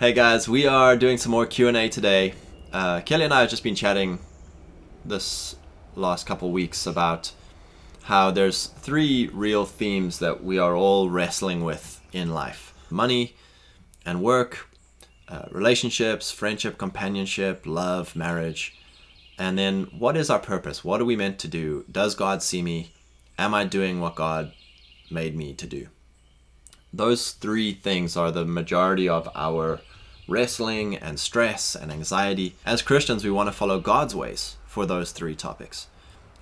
Hey guys, we are doing some more Q&A today. Kelly and I have just been chatting this last couple weeks about how there's three real themes that we are all wrestling with in life. Money and work, relationships, friendship, companionship, love, marriage. And then what is our purpose? What are we meant to do? Does God see me? Am I doing what God made me to do? Those three things are the majority of our wrestling and stress and anxiety. As Christians, we want to follow God's ways for those three topics.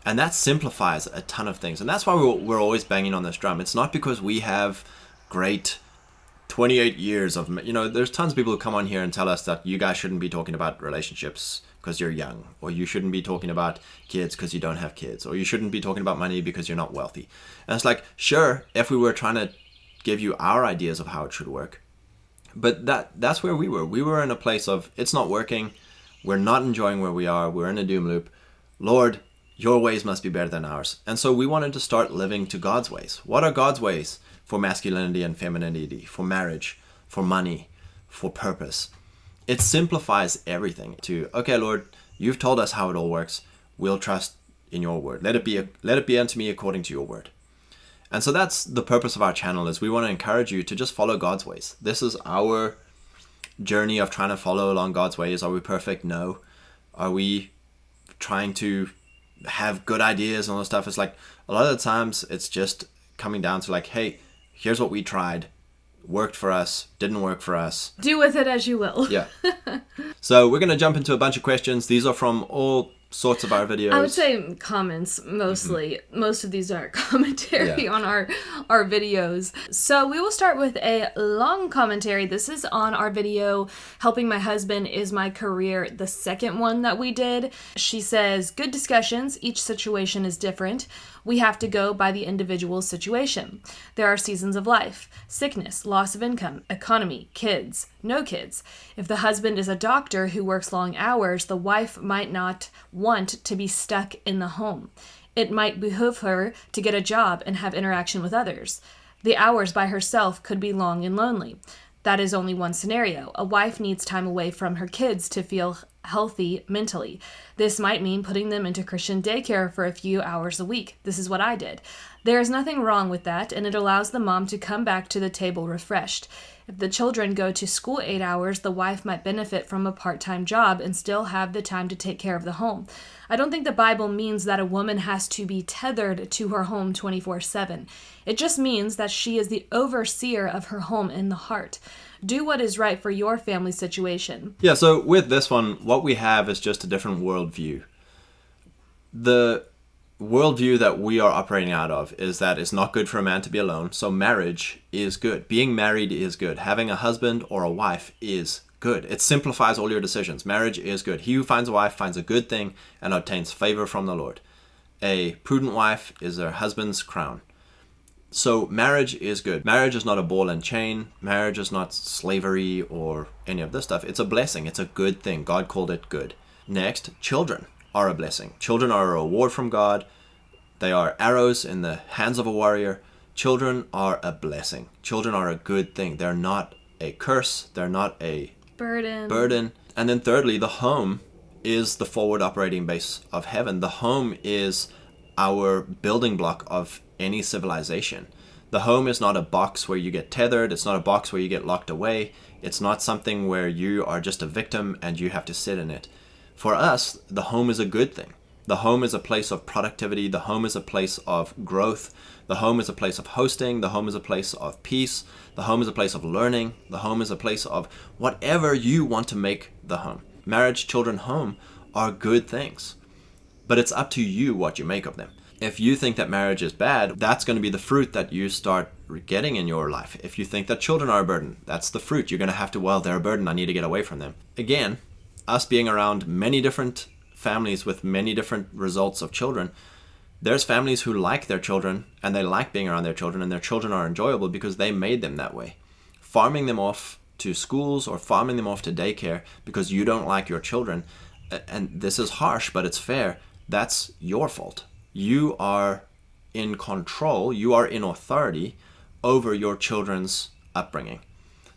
And that simplifies a ton of things. And that's why we're always banging on this drum. It's not because we have great 28 years of, there's tons of people who come on here and tell us that you guys shouldn't be talking about relationships because you're young, or you shouldn't be talking about kids because you don't have kids, or you shouldn't be talking about money because you're not wealthy. And it's like, sure, if we were trying to give you our ideas of how it should work, but that's where we were. We were in a place of, it's not working. We're not enjoying where we are. We're in a doom loop. Lord, your ways must be better than ours. And so we wanted to start living to God's ways. What are God's ways for masculinity and femininity, for marriage, for money, for purpose? It simplifies everything to, okay, Lord, you've told us how it all works. We'll trust in your word. Let it be unto me according to your word. And so that's the purpose of our channel, is we want to encourage you to just follow God's ways. This is our journey of trying to follow along God's ways. Are we perfect? No. Are we trying to have good ideas and all that stuff? It's like, a lot of the times it's just coming down to like, hey, here's what we tried. Worked for us, didn't work for us. Do with it as you will. Yeah. So we're going to jump into a bunch of questions. These are from all sorts of our videos. I would say comments mostly. Most of these are commentary on our videos. So we will start with a long commentary. This is on our video, Helping My Husband is My Career, the second one that we did. She says, good discussions. Each situation is different. We have to go by the individual situation. There are seasons of life, sickness, loss of income, economy, kids, no kids. If the husband is a doctor who works long hours, the wife might not want to be stuck in the home. It might behoove her to get a job and have interaction with others. The hours by herself could be long and lonely. That is only one scenario. A wife needs time away from her kids to feel healthy mentally. This might mean putting them into Christian daycare for a few hours a week. This is what I did. There is nothing wrong with that, and it allows the mom to come back to the table refreshed. If the children go to school 8 hours, the wife might benefit from a part-time job and still have the time to take care of the home. I don't think the Bible means that a woman has to be tethered to her home 24/7. It just means that she is the overseer of her home in the heart. Do what is right for your family situation. Yeah, so with this one, what we have is just a different worldview. The worldview that we are operating out of is that it's not good for a man to be alone, so marriage is good. Being married is good. Having a husband or a wife is good. It simplifies all your decisions. Marriage is good. He who finds a wife finds a good thing and obtains favor from the Lord. A prudent wife is her husband's crown. So marriage is good. Marriage is not a ball and chain. Marriage is not slavery or any of this stuff. It's a blessing. It's a good thing. God called it good. Next, children are a blessing. Children are a reward from God. They are arrows in the hands of a warrior. Children are a blessing. Children are a good thing. They're not a curse. They're not a burden. And then thirdly, the home is the forward operating base of heaven. The home is our building block of any civilization. The home is not a box where you get tethered. It's not a box where you get locked away. It's not something where you are just a victim and you have to sit in it. For us, the home is a good thing. The home is a place of productivity. The home is a place of growth. The home is a place of hosting. The home is a place of peace. The home is a place of learning. The home is a place of whatever you want to make the home. Marriage, children, home are good things. But it's up to you what you make of them. If you think that marriage is bad, that's going to be the fruit that you start getting in your life. If you think that children are a burden, that's the fruit. You're going to have to, well, they're a burden. I need to get away from them. Again, us being around many different families with many different results of children, there's families who like their children and they like being around their children and their children are enjoyable because they made them that way. Farming them off to schools or farming them off to daycare because you don't like your children, and this is harsh, but it's fair, that's your fault. You are in control, you are in authority over your children's upbringing.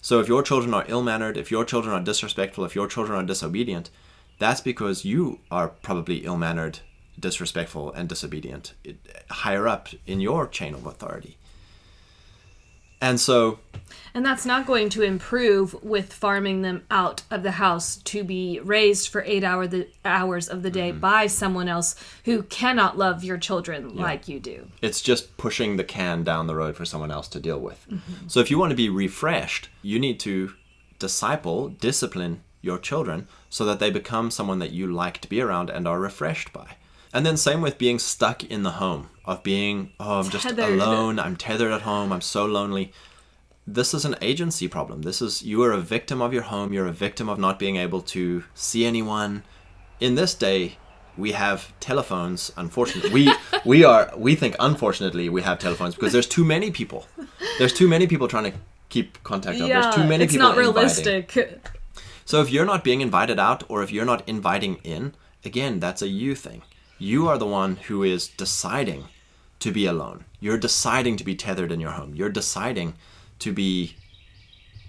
So if your children are ill-mannered, if your children are disrespectful, if your children are disobedient, that's because you are probably ill-mannered, disrespectful, and disobedient higher up in your chain of authority. And that's not going to improve with farming them out of the house to be raised for 8 hours of the day by someone else who cannot love your children like you do. It's just pushing the can down the road for someone else to deal with. So if you want to be refreshed, you need to discipline your children so that they become someone that you like to be around and are refreshed by. And then same with being stuck in the home, of being, I'm just alone, I'm tethered at home, I'm so lonely. This is an agency problem. You are a victim of your home, you're a victim of not being able to see anyone. In this day, we have telephones, unfortunately. We think unfortunately we have telephones because there's too many people. There's too many people trying to keep contact up. There's too many people inviting. It's not realistic. So if you're not being invited out or if you're not inviting in, again, that's a you thing. You are the one who is deciding to be alone. You're deciding to be tethered in your home. You're deciding to be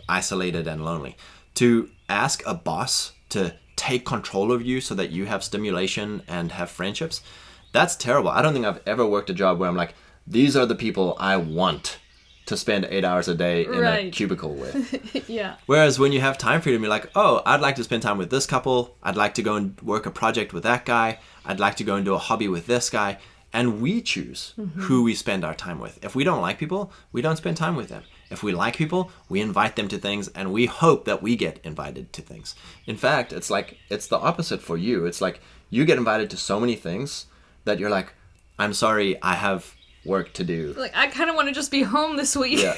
isolated and lonely. To ask a boss to take control of you so that you have stimulation and have friendships, that's terrible. I don't think I've ever worked a job where I'm like, these are the people I want to spend 8 hours a day in a cubicle with. Yeah. Whereas when you have time freedom, you're like, oh, I'd like to spend time with this couple. I'd like to go and work a project with that guy. I'd like to go and do a hobby with this guy. And we choose who we spend our time with. If we don't like people, we don't spend time with them. If we like people, we invite them to things and we hope that we get invited to things. In fact, it's the opposite for you. It's like you get invited to so many things that you're like, I'm sorry, I have work to do. Like, I kind of want to just be home this week. Yeah.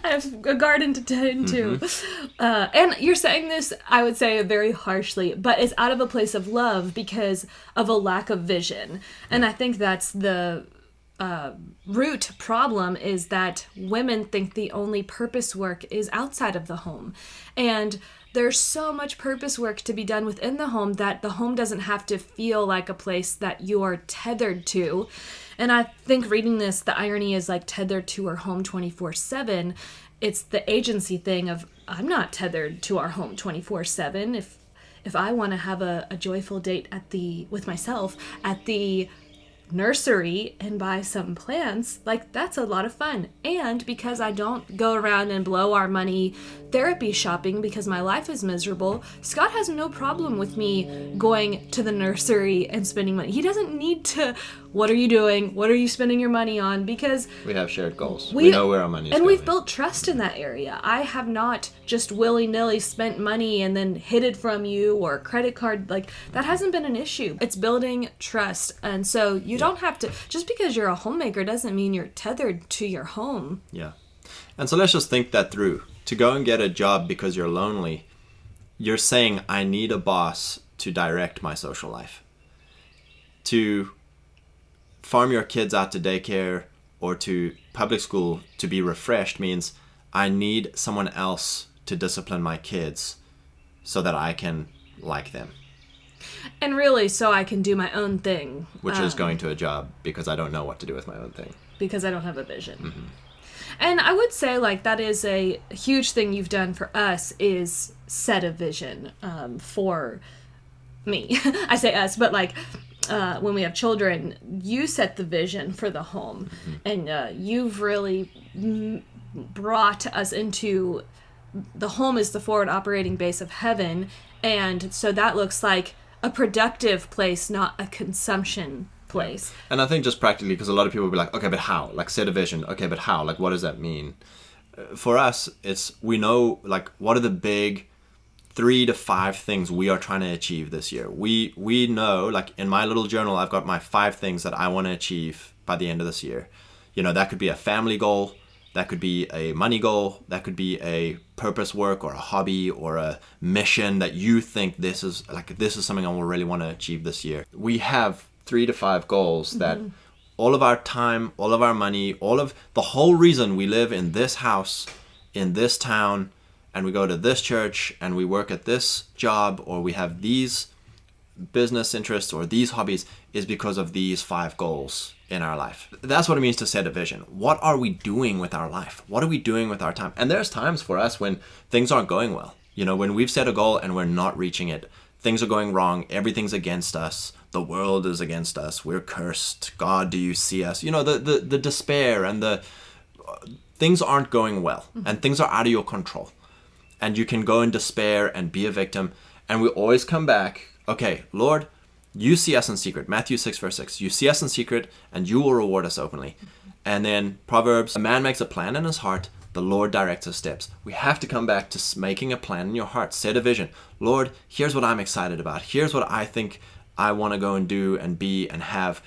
I have a garden to tend to. And you're saying this, I would say, very harshly, but it's out of a place of love because of a lack of vision. And I think that's the root problem, is that women think the only purpose work is outside of the home. And there's so much purpose work to be done within the home that the home doesn't have to feel like a place that you are tethered to. And I think reading this, the irony is like tethered to our home 24/7. It's the agency thing of, I'm not tethered to our home 24/7. If I want to have a joyful date with myself at the nursery and buy some plants, like, that's a lot of fun. And because I don't go around and blow our money therapy shopping because my life is miserable, Scott has no problem with me going to the nursery and spending money. He doesn't need to, what are you doing? What are you spending your money on? Because we have shared goals. We know where our money is going. And we've built trust in that area. I have not just willy-nilly spent money and then hid it from you, or credit card. Like, that hasn't been an issue. It's building trust. And so you don't have to, just because you're a homemaker doesn't mean you're tethered to your home. Yeah. And so let's just think that through. To go and get a job because you're lonely, you're saying, I need a boss to direct my social life. To farm your kids out to daycare or to public school to be refreshed means I need someone else to discipline my kids so that I can like them. And really, so I can do my own thing. Which is going to a job because I don't know what to do with my own thing. Because I don't have a vision. And I would say, like, that is a huge thing you've done for us, is set a vision for me. I say us, but like, when we have children, you set the vision for the home. And you've really brought us into, the home is the forward operating base of heaven. And so that looks like a productive place, not a consumption place. Yeah. And I think just practically, because a lot of people will be like, okay, but how? Like, set a vision. Okay, but how? Like, what does that mean? For us, we know, like, what are the big 3 to 5 things we are trying to achieve this year. We know, like, in my little journal, I've got my 5 things that I want to achieve by the end of this year. You know, that could be a family goal. That could be a money goal. That could be a purpose work or a hobby or a mission that you think this is something I really want to achieve this year. We have 3 to 5 goals that all of our time, all of our money, the whole reason we live in this house, in this town, and we go to this church and we work at this job, or we have these business interests or these hobbies is because of these 5 goals in our life. That's what it means to set a vision. What are we doing with our life? What are we doing with our time? And there's times for us when things aren't going well. You know, when we've set a goal and we're not reaching it, things are going wrong, everything's against us, the world is against us, we're cursed, God, do you see us? You know, the despair and the things aren't going well, and things are out of your control. And you can go in despair and be a victim. And we always come back, okay, Lord, you see us in secret. Matthew 6 verse 6. You see us in secret and you will reward us openly. And then Proverbs, a man makes a plan in his heart, the Lord directs his steps. We have to come back to making a plan in your heart. Set a vision. Lord, here's what I'm excited about. Here's what I think I want to go and do and be and have.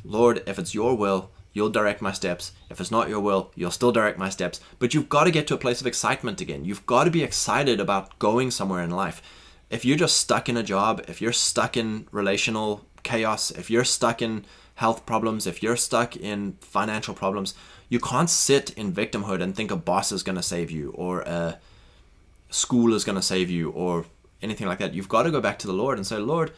Lord, if it's your will, you'll direct my steps. If it's not your will, you'll still direct my steps. But you've got to get to a place of excitement again. You've got to be excited about going somewhere in life. If you're just stuck in a job, if you're stuck in relational chaos, if you're stuck in health problems, if you're stuck in financial problems, you can't sit in victimhood and think a boss is going to save you or a school is going to save you or anything like that. You've got to go back to the Lord and say, Lord,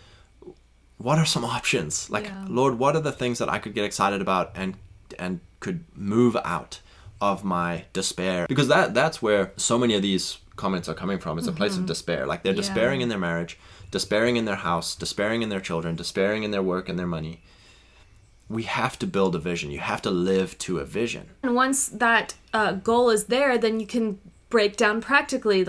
what are some options? Lord, what are the things that I could get excited about and could move out of my despair? Because that's where so many of these comments are coming from. It's a place of despair. Like they're despairing in their marriage, despairing in their house, despairing in their children, despairing in their work and their money. We have to build a vision. You have to live to a vision. And once that goal is there, then you can break down practically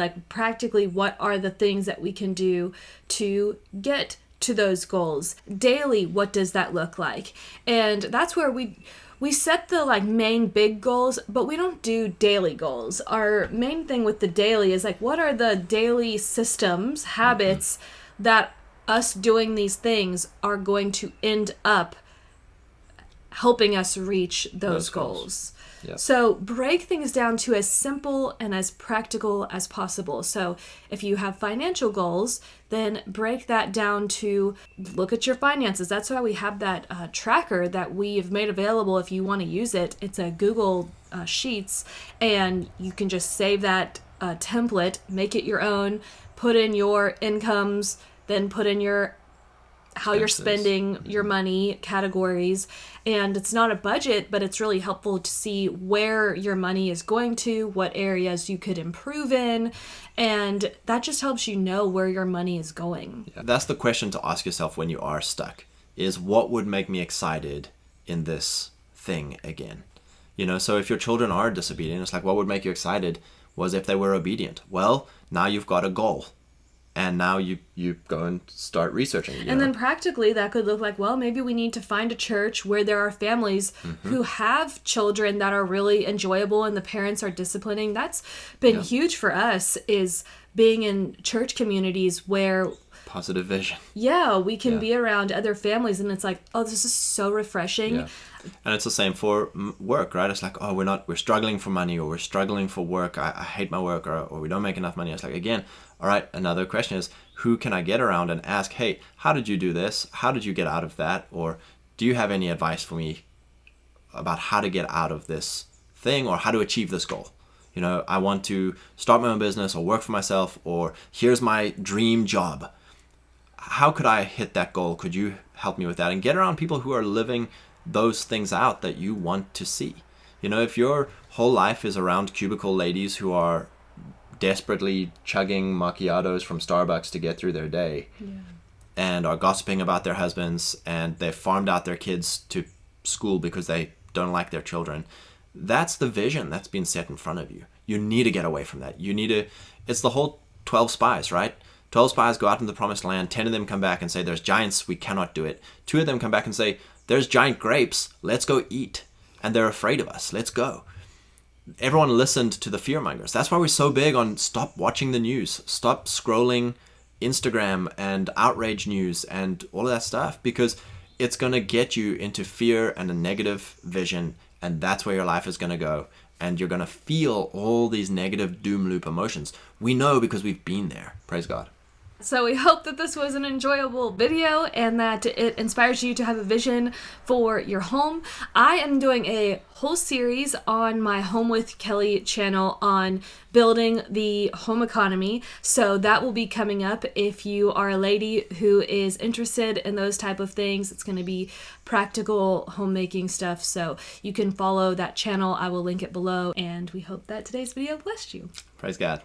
what are the things that we can do to get to those goals. Daily, what does that look like? And that's where we set the main big goals, but we don't do daily goals. Our main thing with the daily is what are the daily systems, habits that us doing these things are going to end up helping us reach those goals. Yep. So break things down to as simple and as practical as possible. So if you have financial goals, then break that down to look at your finances. That's why we have that tracker that we've made available if you want to use it. It's a Google Sheets, and you can just save that template, make it your own, put in your incomes, then put in your how you're spending your money categories. And it's not a budget, but it's really helpful to see where your money is going to, what areas you could improve in, and that just helps you know where your money is going. Yeah, that's the question to ask yourself when you are stuck, is what would make me excited in this thing again? You know, so if your children are disobedient, it's what would make you excited was if they were obedient. Well, now you've got a goal. And now you go and start researching. And then practically that could look well, maybe we need to find a church where there are families who have children that are really enjoyable and the parents are disciplining. That's been huge for us, is being in church communities where positive vision. Yeah, we can be around other families and it's oh, this is so refreshing. Yeah. And it's the same for work, right? It's we're struggling for money, or we're struggling for work. I hate my work, or we don't make enough money. It's again, all right, another question is, who can I get around and ask, hey, how did you do this? How did you get out of that? Or do you have any advice for me about how to get out of this thing or how to achieve this goal? You know, I want to start my own business or work for myself, or here's my dream job. How could I hit that goal? Could you help me with that? And get around people who are living those things out that you want to see. You know, if your whole life is around cubicle ladies who are desperately chugging macchiatos from Starbucks to get through their day and are gossiping about their husbands, and they've farmed out their kids to school because they don't like their children, that's the vision that's been set in front of you. You need to get away from that. It's the whole 12 spies, right? 12 spies go out into the promised land. 10 of them come back and say, there's giants, we cannot do it. 2 of them come back and say, there's giant grapes, let's go eat. And they're afraid of us, let's go. Everyone listened to the fearmongers. That's why we're so big on stop watching the news, stop scrolling Instagram and outrage news and all of that stuff, because it's going to get you into fear and a negative vision, and that's where your life is going to go. And you're going to feel all these negative doom loop emotions. We know because we've been there. Praise God. So we hope that this was an enjoyable video and that it inspires you to have a vision for your home. I am doing a whole series on my Home with Kelly channel on building the home economy. So that will be coming up if you are a lady who is interested in those type of things. It's going to be practical homemaking stuff. So you can follow that channel. I will link it below. And we hope that today's video blessed you. Praise God.